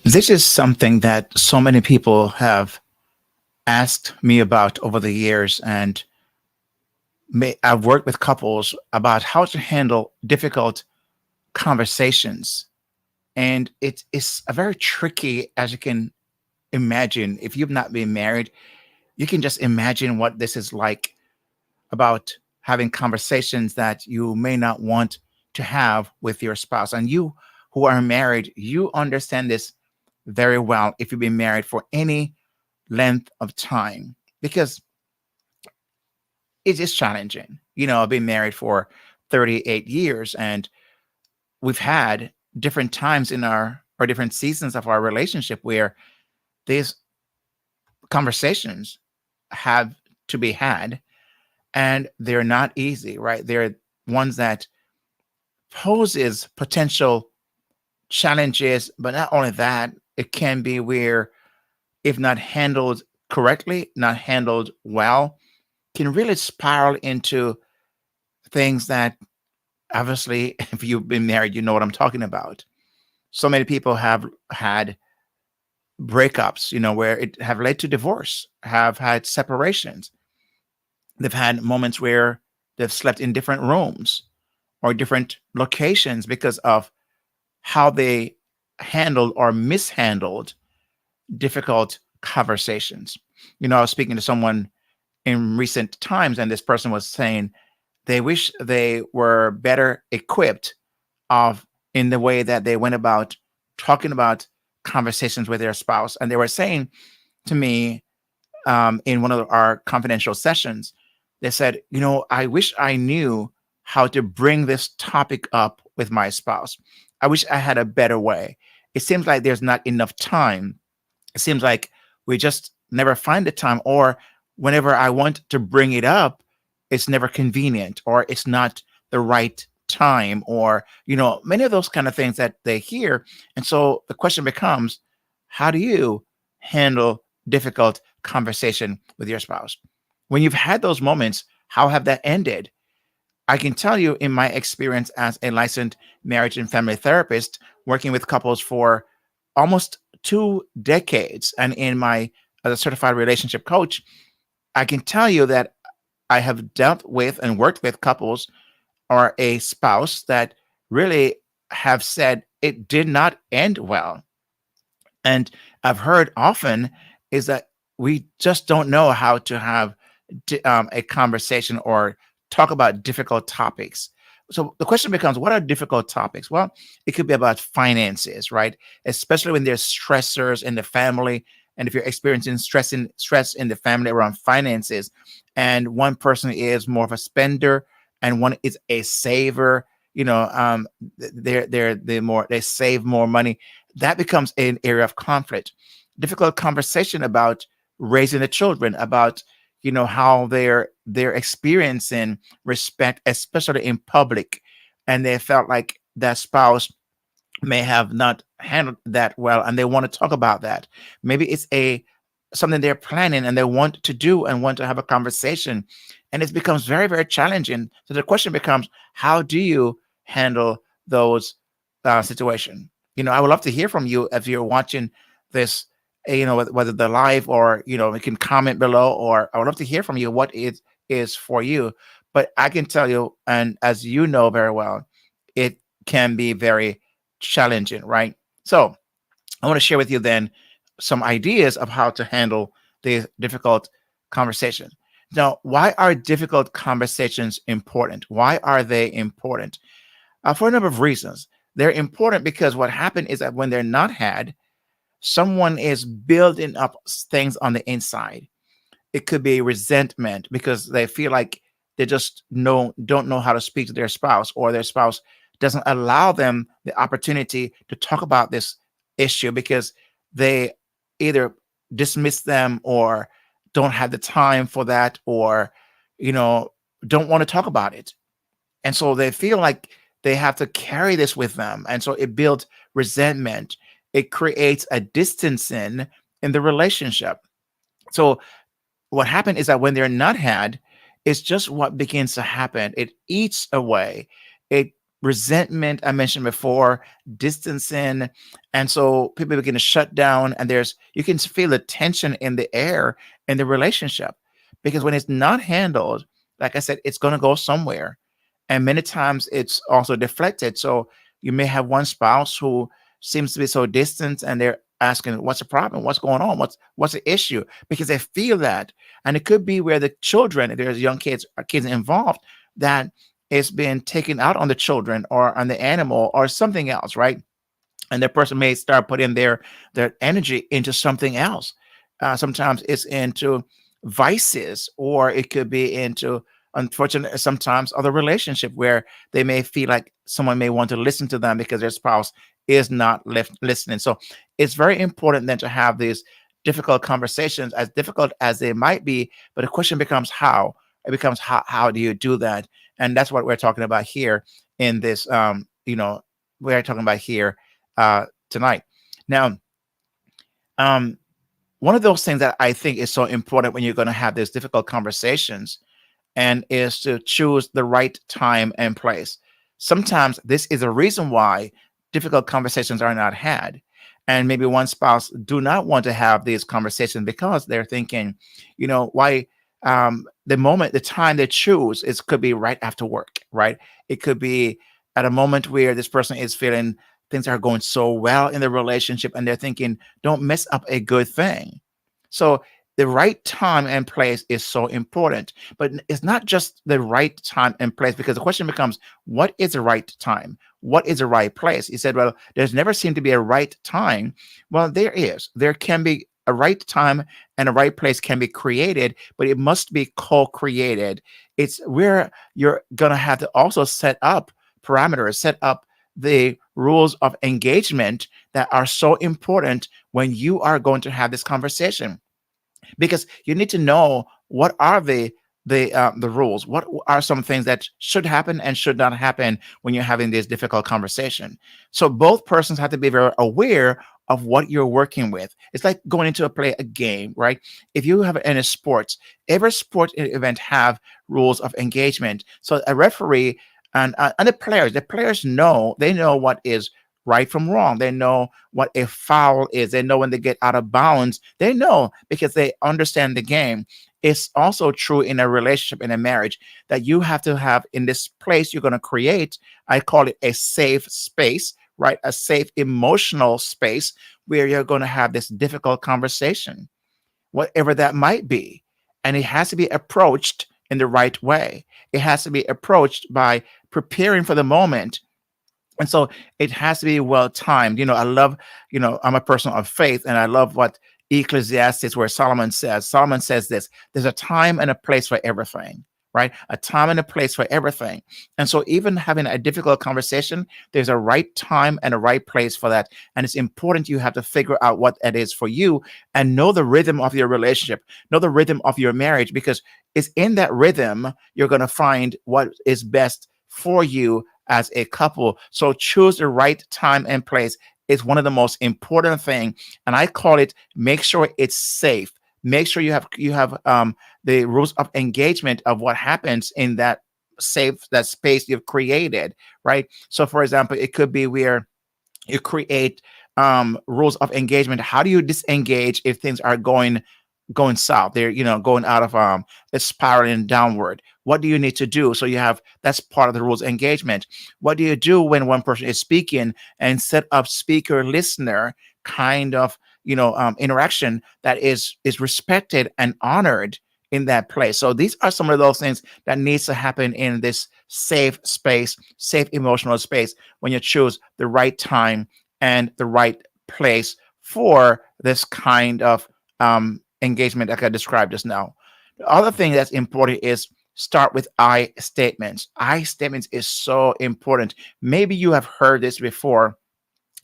This is something that so many people have asked me about over the years, and I've worked with couples about how to handle difficult conversations. And it's a very tricky, as you can imagine. If you've not been married, you can just imagine what this is like about having conversations that you may not want to have with your spouse. And you who are married, you understand this very well if you've been married for any length of time, because it is challenging. I've been married for 38 years, and we've had different times in our or different seasons of our relationship where these conversations have to be had, and they're not easy, right? They're ones that poses potential challenges, but not only that, it can be where, if not handled correctly, not handled well, can really spiral into things that, obviously, if you've been married, you know what I'm talking about. So many people have had breakups, where it have led to divorce, have had separations. They've had moments where they've slept in different rooms or different locations because of how they handled or mishandled difficult conversations. I was speaking to someone in recent times, and this person was saying they wish they were better equipped of in the way that they went about talking about conversations with their spouse. And they were saying to me, in one of our confidential sessions, they said, I wish I knew how to bring this topic up with my spouse. I wish I had a better way. It seems like there's not enough time. It seems like we just never find the time, or whenever I want to bring it up, it's never convenient, or it's not the right time, or many of those kind of things that they hear. And so the question becomes, how do you handle difficult conversation with your spouse when you've had those moments? How have that ended? I can tell you, in my experience as a licensed marriage and family therapist, working with couples for almost 2 decades, and in my as a certified relationship coach, I can tell you that I have dealt with and worked with couples or a spouse that really have said it did not end well. And I've heard often is that we just don't know how to have a conversation or talk about difficult topics. So the question becomes, what are difficult topics? Well, it could be about finances, right? Especially when there's stressors in the family, and if you're experiencing stress in the family around finances, and one person is more of a spender and one is a saver, they save more money. That becomes an area of conflict. Difficult conversation about raising the children, about how they're experiencing respect, especially in public, and they felt like that spouse may have not handled that well, and they want to talk about that. Maybe it's a something they're planning and they want to do and want to have a conversation, and it becomes very, very challenging. So the question becomes, how do you handle those situation? I would love to hear from you if you're watching this, whether the live, or you can comment below, or I would love to hear from you what it is for you. But I can tell you, and as you know very well, it can be very challenging, right? So I want to share with you then some ideas of how to handle the difficult conversation. Now, why are difficult conversations important? Why are they important? For a number of reasons. They're important because what happened is that when they're not had, someone is building up things on the inside. It could be resentment because they feel like they just don't know how to speak to their spouse, or their spouse doesn't allow them the opportunity to talk about this issue because they either dismiss them, or don't have the time for that, or you know don't want to talk about it. And so they feel like they have to carry this with them, and so it builds resentment. It creates a distancing in the relationship. So what happened is that when they're not had, it's just what begins to happen. It eats away. It resentment I mentioned before, distancing, and so people begin to shut down, and there's you can feel the tension in the air in the relationship because when it's not handled, like I said, it's going to go somewhere, and many times it's also deflected. So you may have one spouse who seems to be so distant, and they're asking, "What's the problem? What's going on? What's the issue?" Because they feel that, and it could be where the children, if there's young kids or kids involved, that it's been taken out on the children or on the animal or something else, right? And the person may start putting their energy into something else. Sometimes it's into vices, or it could be into, unfortunately, sometimes other relationship where they may feel like someone may want to listen to them because their spouse is not listening. So it's very important then to have these difficult conversations, as difficult as they might be. But the question becomes how. It becomes how do you do that? And that's what we're talking about here in this. We're talking about here tonight. Now, um, one of those things that I think is so important when you're going to have these difficult conversations and is to choose the right time and place. Sometimes this is a reason why difficult conversations are not had. And maybe one spouse do not want to have these conversations because they're thinking, why the time they choose, it could be right after work, right? It could be at a moment where this person is feeling things are going so well in the relationship and they're thinking, don't mess up a good thing. So the right time and place is so important, but it's not just the right time and place, because the question becomes, what is the right time? What is the right place? He said, well, there's never seemed to be a right time. Well, there is. There can be a right time, and a right place can be created, but it must be co-created. It's where you're going to have to also set up parameters, set up the rules of engagement that are so important when you are going to have this conversation, because you need to know what are the rules. What are some things that should happen and should not happen when you're having this difficult conversation? So both persons have to be very aware of what you're working with. It's like going into a game, right? If you have in a sports, every sport event have rules of engagement. So a referee and the players know, they know what is right from wrong. They know what a foul is. They know when they get out of bounds. They know because they understand the game. It's also true in a relationship, in a marriage, that you have to have in this place you're going to create. I call it a safe space, right? A safe emotional space where you're going to have this difficult conversation, whatever that might be. And it has to be approached in the right way. It has to be approached by preparing for the moment, and so it has to be well timed. I love, I'm a person of faith, and I love what Ecclesiastes, where Solomon says this: there's a time and a place for everything, right? A time and a place for everything. And so even having a difficult conversation, there's a right time and a right place for that. And it's important you have to figure out what that is for you and know the rhythm of your relationship, know the rhythm of your marriage, because it's in that rhythm you're going to find what is best for you as a couple. So choose the right time and place is one of the most important thing. And I call it, make sure it's safe. Make sure you have the rules of engagement of what happens in that that space you've created, right? So for example, it could be where you create rules of engagement. How do you disengage if things are going south? They're going out of it's spiraling downward. What do you need to do? So that's part of the rules of engagement. What do you do when one person is speaking, and set up speaker listener kind of interaction that is respected and honored in that place? So these are some of those things that needs to happen in this safe space, safe emotional space, when you choose the right time and the right place for this kind of engagement like I described just now. The other thing that's important is start with I statements. I statements is so important. Maybe you have heard this before.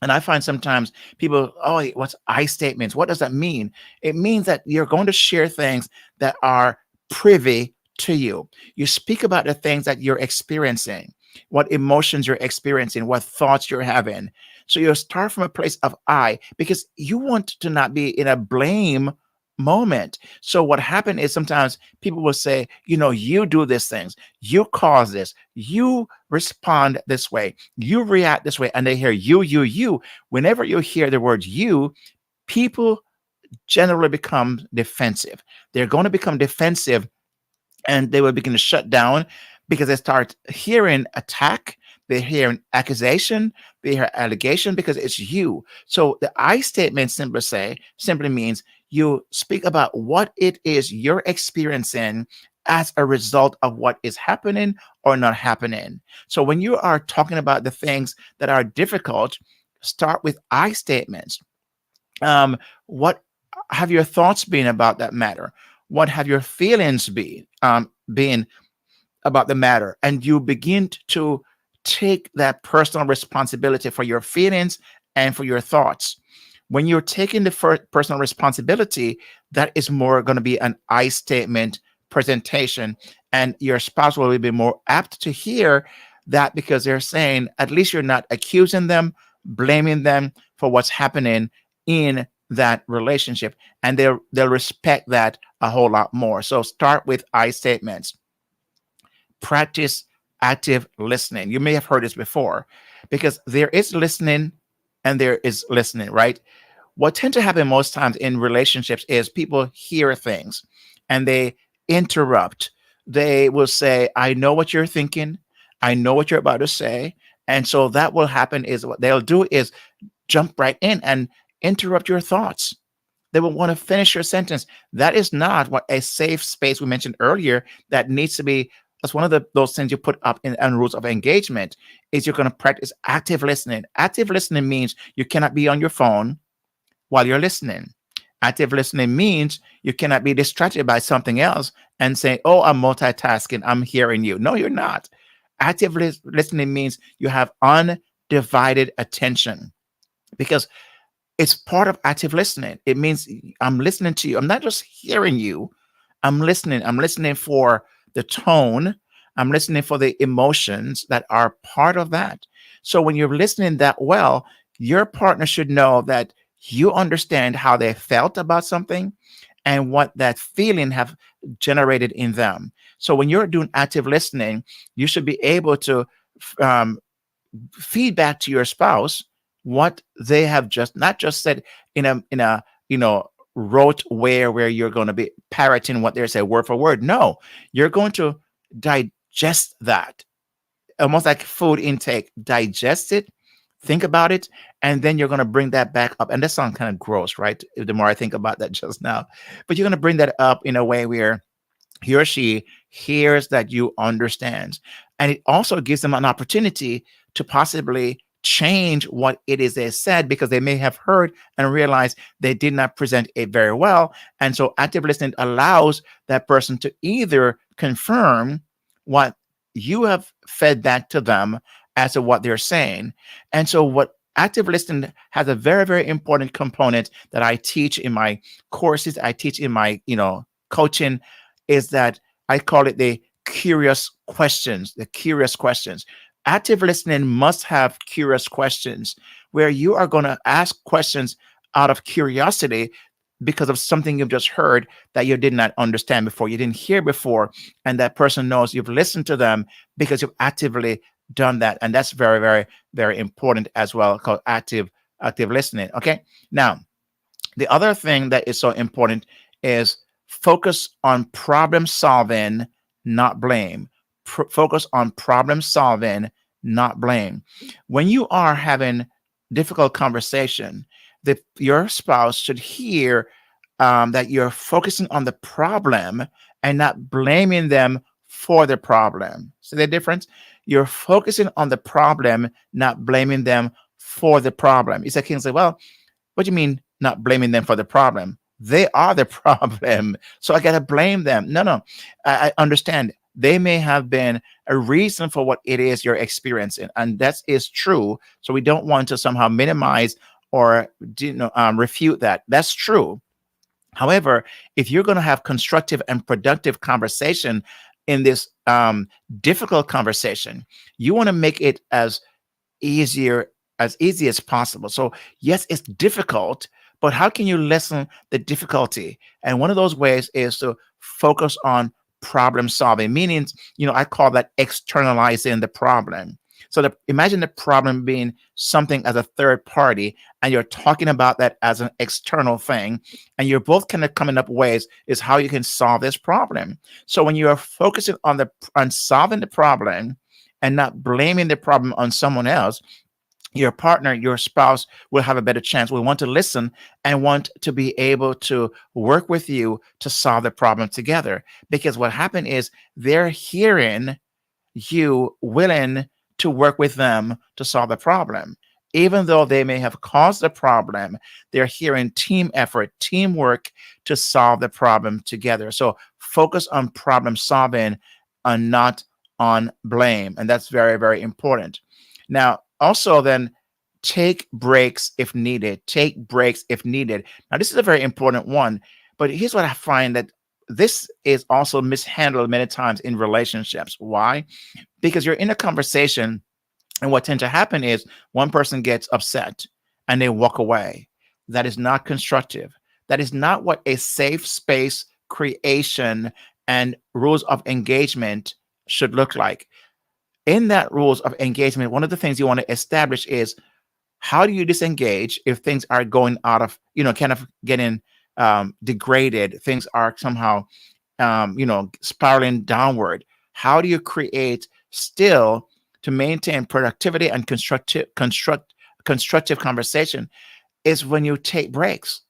And I find sometimes people, oh, what's I statements? What does that mean? It means that you're going to share things that are privy to you. You speak about the things that you're experiencing, what emotions you're experiencing, what thoughts you're having. So you start from a place of I, because you want to not be in a blame moment. So what happened is sometimes people will say, you do these things, you cause this, you respond this way, you react this way, and they hear you. Whenever you hear the word you, people generally become defensive. They're going to become defensive, and they will begin to shut down because they start hearing attack, they hear an accusation, they hear allegation because it's you. So the I statement simply means you speak about what it is you're experiencing as a result of what is happening or not happening. So when you are talking about the things that are difficult, start with I statements. What have your thoughts been about that matter? What have your feelings been about the matter? And you begin to take that personal responsibility for your feelings and for your thoughts. When you're taking the personal responsibility, that is more going to be an I statement presentation, and your spouse will be more apt to hear that because they're saying at least you're not accusing them, blaming them for what's happening in that relationship, and they'll respect that a whole lot more. So start with I statements. Practice active listening. You may have heard this before, because there is listening and there is listening, right? What tends to happen most times in relationships is people hear things and they interrupt. They will say, I know what you're thinking, I know what you're about to say. And so that will happen is what they'll do is jump right in and interrupt your thoughts. They will want to finish your sentence. That is not what a safe space we mentioned earlier that needs to be. That's one of those things you put up in rules of engagement is you're going to practice active listening. Active listening means you cannot be on your phone while you're listening. Active listening means you cannot be distracted by something else and say, oh, I'm multitasking, I'm hearing you. No, you're not. Active listening means you have undivided attention, because it's part of active listening. It means I'm listening to you. I'm not just hearing you. I'm listening. I'm listening for the tone. I'm listening for the emotions that are part of that. So when you're listening that well, your partner should know that you understand how they felt about something and what that feeling have generated in them. So when you're doing active listening, you should be able to um, feedback to your spouse what they have just not just said in a rote way where you're going to be parroting what they say word for word. No, you're going to digest that, almost like food intake. Digest it, think about it, and then you're going to bring that back up. And that sounds kind of gross, right? The more I think about that just now, but you're going to bring that up in a way where he or she hears that you understand. And it also gives them an opportunity to possibly change what it is they said, because they may have heard and realized they did not present it very well. And so active listening allows that person to either confirm what you have fed back to them as to what they're saying. And so what active listening has a very, very important component that I teach in my courses, I teach in my, coaching, is that I call it the curious questions, Active listening must have curious questions where you are going to ask questions out of curiosity because of something you've just heard that you did not understand before, you didn't hear before, and that person knows you've listened to them because you've actively done that. And that's very, very, very important as well, called active listening. Okay. Now, the other thing that is so important is focus on problem solving, not blame. Focus on problem solving, not blame. When you are having difficult conversation, your spouse should hear that you're focusing on the problem and not blaming them for the problem. See the difference? You're focusing on the problem, not blaming them for the problem. It's like King say, well, what do you mean not blaming them for the problem? They are the problem. So I got to blame them. No. I understand. They may have been a reason for what it is you're experiencing. And that is true. So we don't want to somehow minimize or refute that. That's true. However, if you're going to have constructive and productive conversation in this difficult conversation, you want to make it as easy as possible. So yes, it's difficult, but how can you lessen the difficulty? And one of those ways is to focus on problem solving, meaning, I call that externalizing the problem. So imagine the problem being something as a third party, and you're talking about that as an external thing, and you're both kind of coming up ways is how you can solve this problem. So when you are focusing on solving the problem and not blaming the problem on someone else, your partner, your spouse will have a better chance. Will want to listen and want to be able to work with you to solve the problem together. Because what happened is they're hearing you willing to work with them to solve the problem. Even though they may have caused the problem, they're hearing team effort, teamwork to solve the problem together. So focus on problem solving and not on blame. And that's very, very important. Now, also, then take breaks if needed. Take breaks if needed. Now, this is a very important one, but here's what I find that this is also mishandled many times in relationships. Why? Because you're in a conversation, and what tends to happen is one person gets upset and they walk away. That is not constructive. That is not what a safe space creation and rules of engagement should look like. In that rules of engagement, one of the things you want to establish is how do you disengage if things are going out of, kind of getting degraded, things are somehow, spiraling downward. How do you create still to maintain productivity and constructive conversation is when you take breaks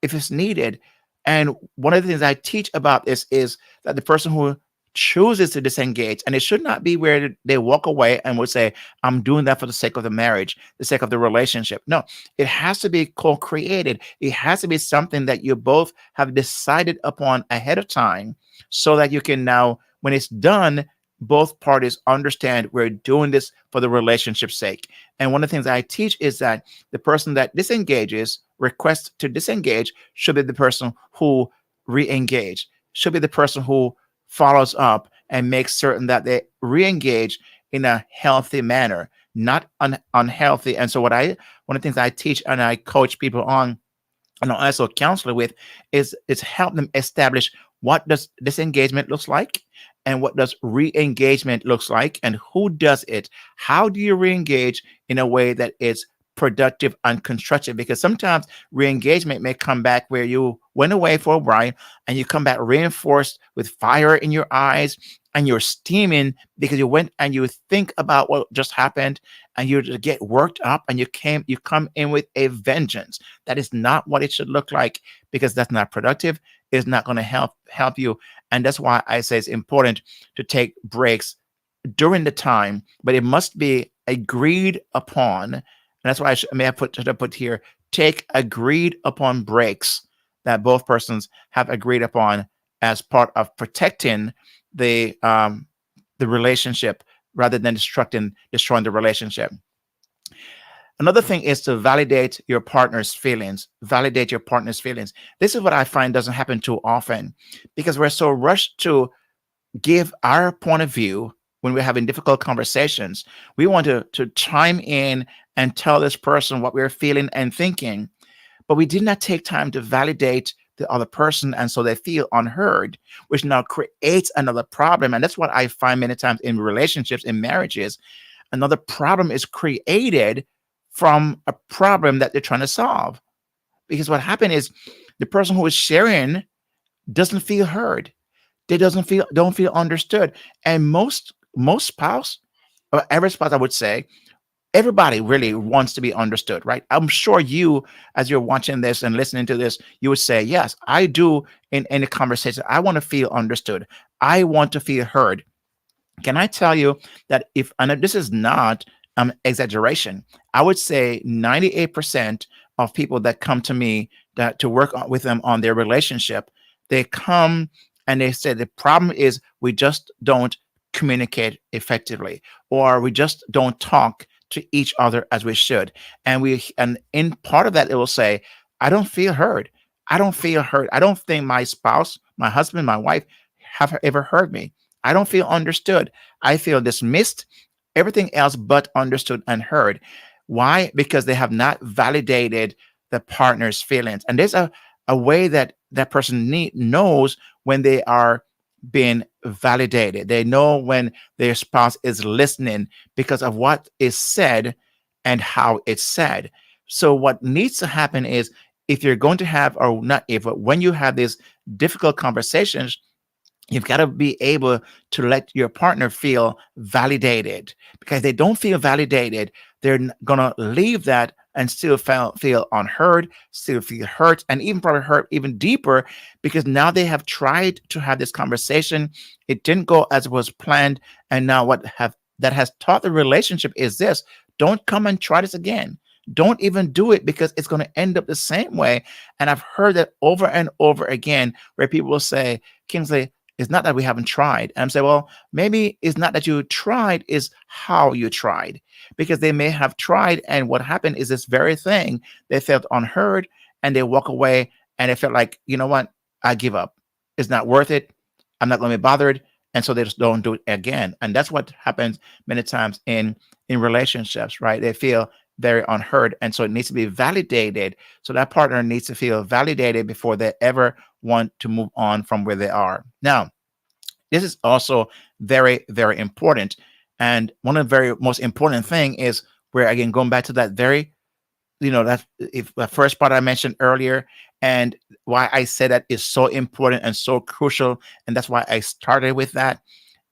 if it's needed. And one of the things I teach about this is that the person who chooses to disengage, and it should not be where they walk away and would say, I'm doing that for the sake of the marriage, the sake of the relationship. No, it has to be co-created. It has to be something that you both have decided upon ahead of time so that you can now, when it's done, both parties understand we're doing this for the relationship's sake. And one of the things I teach is that the person that disengages, requests to disengage, should be the person who re-engage, should be the person who follows up and makes certain that they re-engage in a healthy manner, not unhealthy. And so one of the things I teach and I coach people on, and I also counsel with, is help them establish what does disengagement looks like and what does re-engagement looks like and who does it. How do you re-engage in a way that is productive and constructive? Because sometimes re-engagement may come back where you went away for a while and you come back reinforced with fire in your eyes and you're steaming because you went and you think about what just happened and you get worked up and you come in with a vengeance. That is not what it should look like, because that's not productive. It's not going to help you. And that's why I say it's important to take breaks during the time, but it must be agreed upon. And that's why I have put here, take agreed upon breaks that both persons have agreed upon as part of protecting the relationship rather than destroying the relationship. Another thing is to validate your partner's feelings. Validate your partner's feelings. This is what I find doesn't happen too often because we're so rushed to give our point of view when we're having difficult conversations. We want to chime in and tell this person what we're feeling and thinking, but we did not take time to validate the other person, and so they feel unheard, which now creates another problem. And that's what I find many times in relationships, in marriages. Another problem is created from a problem that they're trying to solve. Because what happened is the person who is sharing doesn't feel heard. They don't feel understood. And most spouse, or every spouse, I would say, everybody really wants to be understood, right? I'm sure you, as you're watching this and listening to this, you would say, yes, I do in any conversation. I want to feel understood. I want to feel heard. Can I tell you that and this is not exaggeration, I would say 98% of people that come to me to work with them on their relationship, they come and they say the problem is we just don't communicate effectively, or we just don't talk to each other as we should. And in part of that, it will say, I don't feel heard. I don't feel heard. I don't think my spouse, my husband, my wife have ever heard me. I don't feel understood. I feel dismissed, everything else but understood and heard. Why? Because they have not validated the partner's feelings. And there's a way that that person knows when they are being validated. They know when their spouse is listening because of what is said and how it's said. So what needs to happen is, if you're going to have, or not if, but when you have these difficult conversations, you've got to be able to let your partner feel validated, because they don't feel validated, they're going to leave that and still feel unheard, still feel hurt, and even probably hurt even deeper, because now they have tried to have this conversation. It didn't go as it was planned. And now what have that has taught the relationship is this: don't come and try this again. Don't even do it, because it's going to end up the same way. And I've heard that over and over again, where people will say, Kingsley, it's not that we haven't tried. And I'm saying, well, maybe it's not that you tried, is how you tried. Because they may have tried, and what happened is this very thing. They felt unheard, and they walk away, and they felt like, you know what? I give up. It's not worth it. I'm not going to be bothered. And so they just don't do it again. And that's what happens many times in relationships, right? They feel very unheard. And so it needs to be validated. So that partner needs to feel validated before they ever want to move on from where they are. Now, this is also very, very important. And one of the very most important thing is where, again, going back to that very, that if the first part I mentioned earlier, and why I said that is so important and so crucial, and that's why I started with that,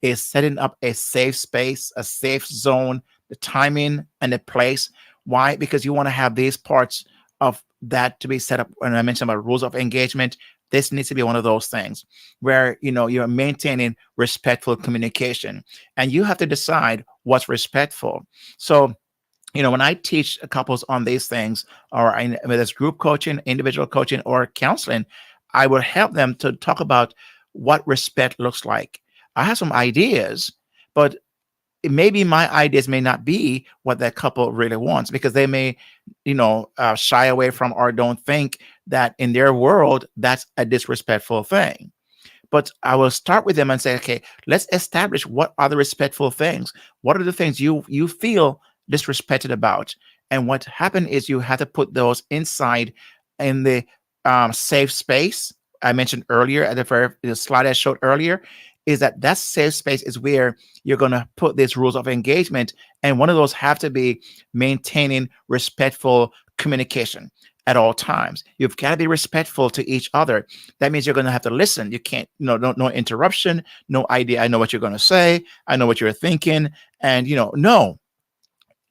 is setting up a safe space, a safe zone, the timing and the place. Why? Because you want to have these parts of that to be set up. When I mentioned about rules of engagement, this needs to be one of those things where, you're maintaining respectful communication, and you have to decide what's respectful. So, when I teach couples on these things, or whether it's group coaching, individual coaching, or counseling, I would help them to talk about what respect looks like. I have some ideas, but maybe my ideas may not be what that couple really wants, because they may, shy away from, or don't think that in their world that's a disrespectful thing. But I will start with them and say, okay, let's establish what are the respectful things. What are the things you feel disrespected about? And what happened is you have to put those inside in the safe space. I mentioned earlier at the slide I showed earlier, is that safe space is where you're going to put these rules of engagement. And one of those have to be maintaining respectful communication at all times. You've got to be respectful to each other. That means you're going to have to listen. You can't, no interruption, no idea. I know what you're going to say. I know what you're thinking. And, no.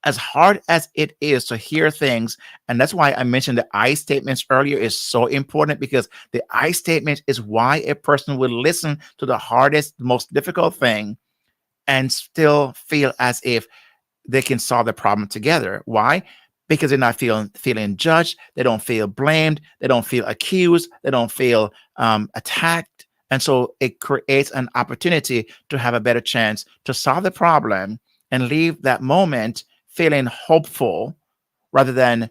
As hard as it is to hear things, and that's why I mentioned the I statements earlier, is so important, because the I statement is why a person will listen to the hardest, most difficult thing and still feel as if they can solve the problem together. Why? Because they're not feeling judged. They don't feel blamed. They don't feel accused. They don't feel attacked. And so it creates an opportunity to have a better chance to solve the problem and leave that moment feeling hopeful rather than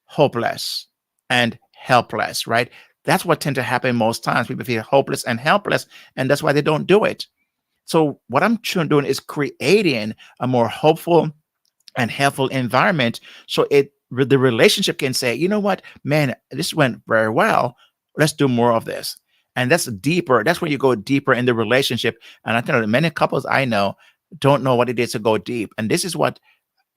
hopeless and helpless, right? That's what tends to happen most times. People feel hopeless and helpless, and that's why they don't do it. So what I'm doing is creating a more hopeful and helpful environment, so the relationship can say, you know what, man, this went very well. Let's do more of this. And that's deeper. That's where you go deeper in the relationship. And I think many couples I know don't know what it is to go deep. And this is what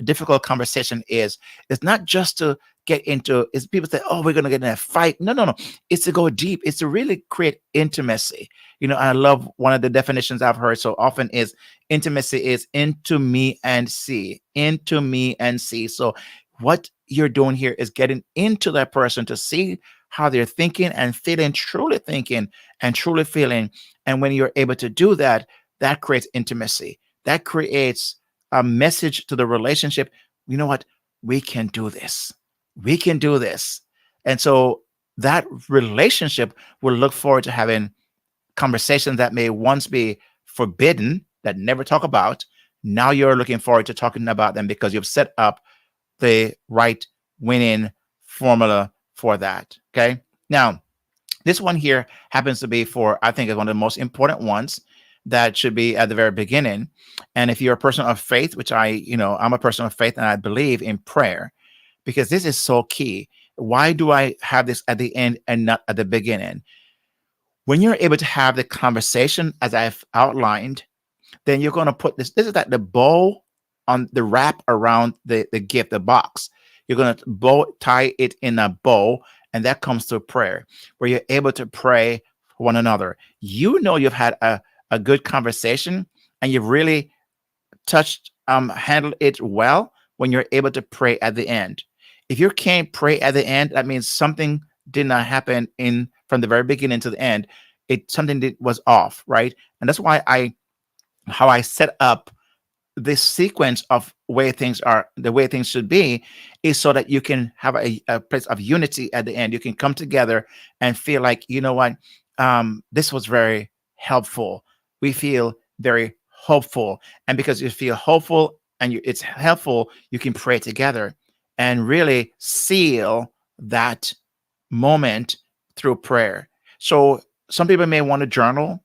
difficult conversation is. It's not just to get into, is people say, oh, we're going to get in a fight. No. It's to go deep. It's to really create intimacy. I love one of the definitions I've heard so often is intimacy is into me and see. Into me and see. So what you're doing here is getting into that person to see how they're thinking and feeling, truly thinking and truly feeling. And when you're able to do that, that creates intimacy. That creates a message to the relationship. You know what? We can do this. We can do this. And so that relationship will look forward to having conversations that may once be forbidden, that never talk about. Now you're looking forward to talking about them, because you've set up the right winning formula for that. Okay. Now, this one here happens to be I think is one of the most important ones that should be at the very beginning. And if you're a person of faith, which I'm a person of faith, and I believe in prayer, because this is so key. Why do I have this at the end and not at the beginning? When you're able to have the conversation as I've outlined, then you're going to put this is like the bow on the wrap around the gift, the box. You're going to bow tie it in a bow, and that comes through prayer, where you're able to pray for one another. You know you've had a good conversation, and you've really touched handled it well when you're able to pray at the end. If you can't pray at the end, that means something did not happen in from the very beginning to the end. It something that was off, right? And that's why I how I set up this sequence of way things are, the way things should be, is so that you can have a place of unity at the end. You can come together and feel like, you know what, this was very helpful. We feel very hopeful. And because you feel hopeful and it's helpful, you can pray together and really seal that moment through prayer. So some people may want to journal,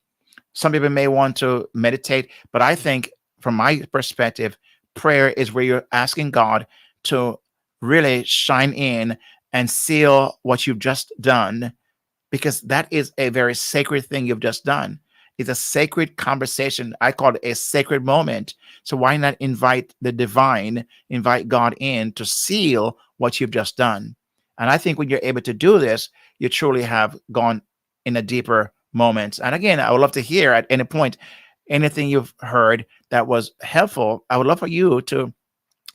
some people may want to meditate, but I think, from my perspective, prayer is where you're asking God to really shine in and seal what you've just done, because that is a very sacred thing you've just done. It's a sacred conversation. I call it a sacred moment. So why not invite the divine, invite God in to seal what you've just done? And I think when you're able to do this, you truly have gone in a deeper moment. And again, I would love to hear at any point anything you've heard that was helpful. I would love for you to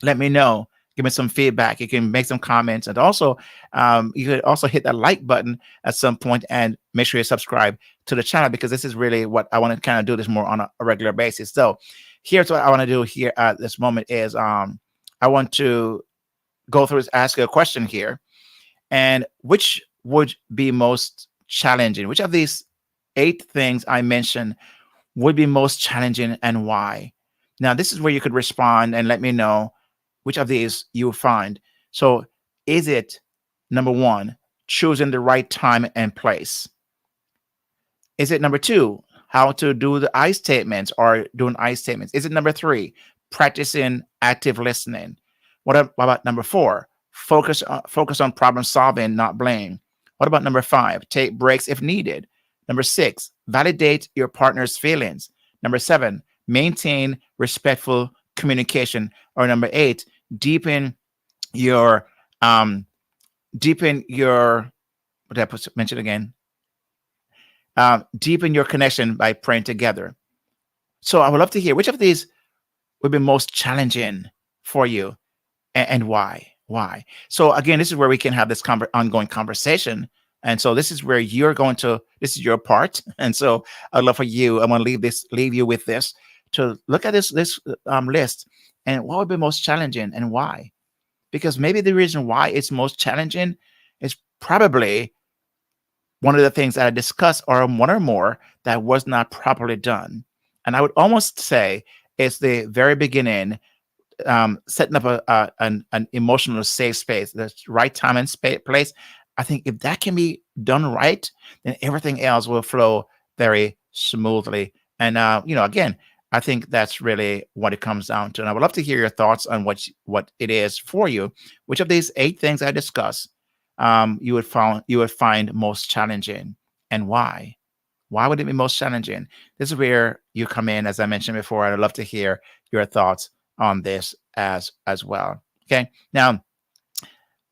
let me know. Give me some feedback. You can make some comments, and also you could also hit that like button at some point, and make sure you subscribe to the channel, because this is really what I want to kind of do this more on a regular basis. So here's what I want to do here at this moment is I want to go through, ask you a question here, and which would be most challenging? Which of these 8 things I mentioned would be most challenging, and why? Now, this is where you could respond and let me know which of these you find. So, is it number 1, choosing the right time and place? Is it number 2, how to do the I statements or doing I statements? Is it number 3, practicing active listening? What about number 4, focus on problem solving, not blame? What about number 5, take breaks if needed? Number 6, validate your partner's feelings. Number 7, maintain respectful communication. Or number 8, deepen your deepen your what did I mention again? Deepen your connection by praying together. So I would love to hear which of these would be most challenging for you, and why. Why? So again, this is where we can have this ongoing conversation. And so this is where this is your part. And so I'd love for you, I want to leave you with this, to look at this list, and what would be most challenging and why. Because maybe the reason why it's most challenging is probably one of the things that I discussed, or one or more, that was not properly done. And I would almost say it's the very beginning, setting up an emotional safe space, the right time and place. I think if that can be done right, then everything else will flow very smoothly. And again, I think that's really what it comes down to. And I would love to hear your thoughts on what it is for you. Which of these 8 things I discussed you would find most challenging, and why? Why would it be most challenging? This is where you come in, as I mentioned before. I'd love to hear your thoughts on this as well. Okay. Now,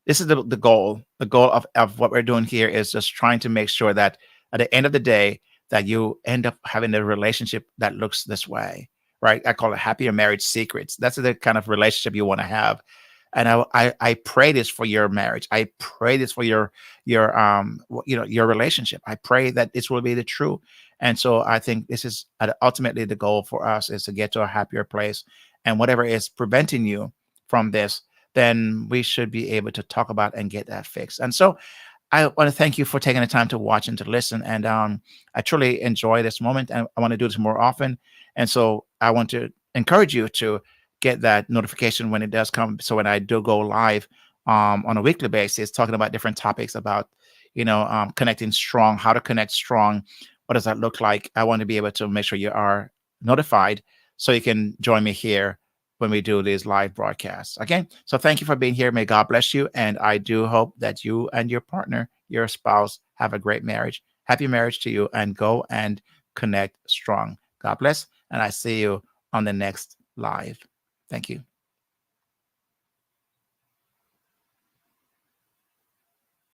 this is the goal. The goal of what we're doing here is just trying to make sure that at the end of the day, that you end up having a relationship that looks this way, right? I call it happier marriage secrets. That's the kind of relationship you want to have. And I pray this for your marriage. I pray this for your your relationship. I pray that this will be the true. And so I think this is ultimately the goal for us, is to get to a happier place. And whatever is preventing you from this, then we should be able to talk about and get that fixed. And so I want to thank you for taking the time to watch and to listen. And I truly enjoy this moment, and I want to do this more often. And so I want to encourage you to get that notification when it does come. So when I do go live on a weekly basis, talking about different topics about, connecting strong, how to connect strong, what does that look like? I want to be able to make sure you are notified, so you can join me here when we do these live broadcasts. Okay. So thank you for being here. May God bless you. And I do hope that you and your partner, your spouse, have a great marriage. Happy marriage to you, and go and connect strong. God bless. And I see you on the next live. Thank you.